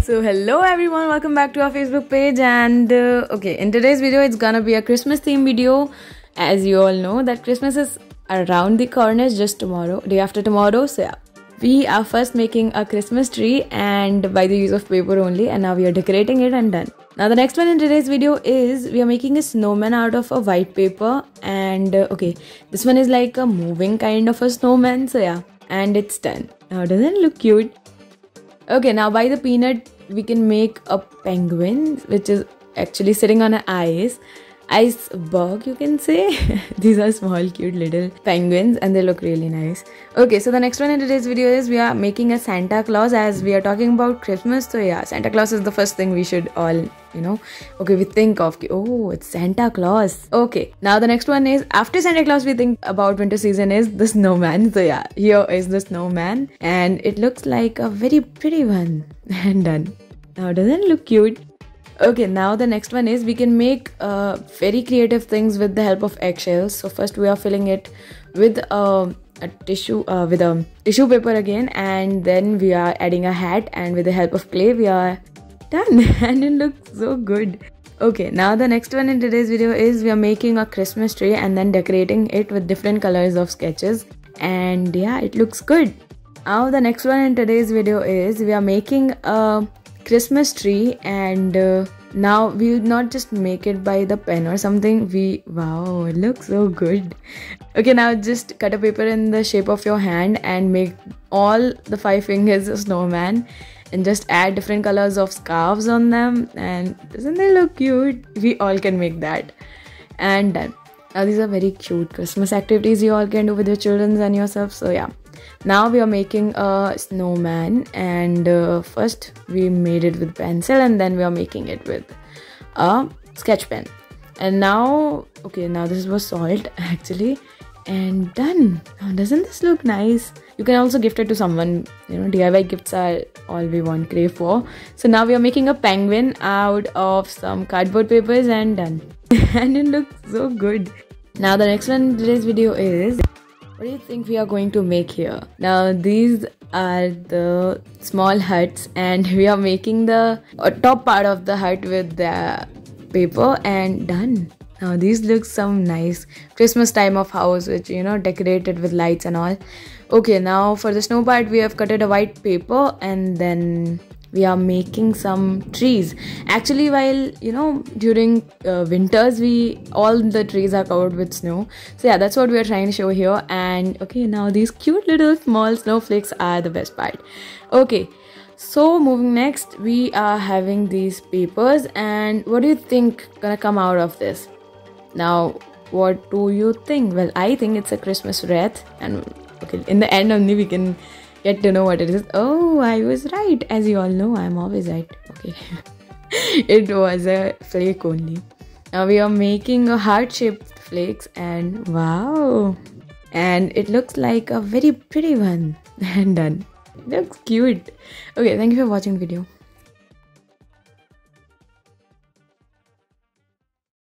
So hello everyone, welcome back to our Facebook page. And okay, in today's video it's gonna be a Christmas theme video. As you all know that Christmas is around the corner, just tomorrow, day after tomorrow. So yeah, we are first making a Christmas tree and by the use of paper only, and now we are decorating it and done. Now the next one in today's video is we are making a snowman out of a white paper. And okay, this one is like a moving kind of a snowman. So yeah, and it's done. Now doesn't it look cute? Okay, now by the peanut we can make a penguin which is actually sitting on an iceberg, you can say. These are small cute little penguins and they look really nice. Okay, so the next one in today's video is we are making a Santa Claus, as we are talking about Christmas. So yeah, Santa Claus is the first thing we should all okay, we think of, oh, it's Santa Claus. Okay, now the next one is after Santa Claus we think about winter season is the snowman. So yeah, here is the snowman and it looks like a very pretty one. And done. Now doesn't it look cute? Okay, now the next one is we can make very creative things with the help of eggshells. So first we are filling it with a tissue paper again, and then we are adding a hat, and with the help of clay we are done. And it looks so good. Okay, now the next one in today's video is we are making a Christmas tree and then decorating it with different colors of sketches, and yeah, it looks good. Now the next one in today's video is we are making a Christmas tree, and now we would not just make it by the pen or something. Wow, it looks so good. Okay, now just cut a paper in the shape of your hand and make all the 5 fingers a snowman, and just add different colors of scarves on them, and doesn't they look cute? We all can make that. And done. Now these are very cute Christmas activities you all can do with your children and yourself. So yeah, now we are making a snowman, and first we made it with pencil and then we are making it with a sketch pen. And now, okay, now this was salt actually, and done. Now doesn't this look nice? You can also gift it to someone. DIY gifts are all we want, crave for. So now we are making a penguin out of some cardboard papers, and done. And it looks so good. Now the next one in today's video is, what do you think we are going to make here? Now these are the small huts, and we are making the top part of the hut with the paper, and done. Now these look some nice Christmas time of house, which decorated with lights and all. Okay, now for the snow part we have cutted a white paper, and then we are making some trees. Actually, while during winters all the trees are covered with snow. So yeah, that's what we are trying to show here. And okay, now these cute little small snowflakes are the best part. Okay, so moving next, we are having these papers, and what do you think gonna come out of this? Now what do you think? Well, I think it's a Christmas wreath, and okay, in the end only we can get to know what it is. Oh, I was right. As you all know, I'm always right. Okay. It was a flake only. Now we are making a heart-shaped flakes, and wow. And it looks like a very pretty one. And done. It looks cute. Okay, thank you for watching the video.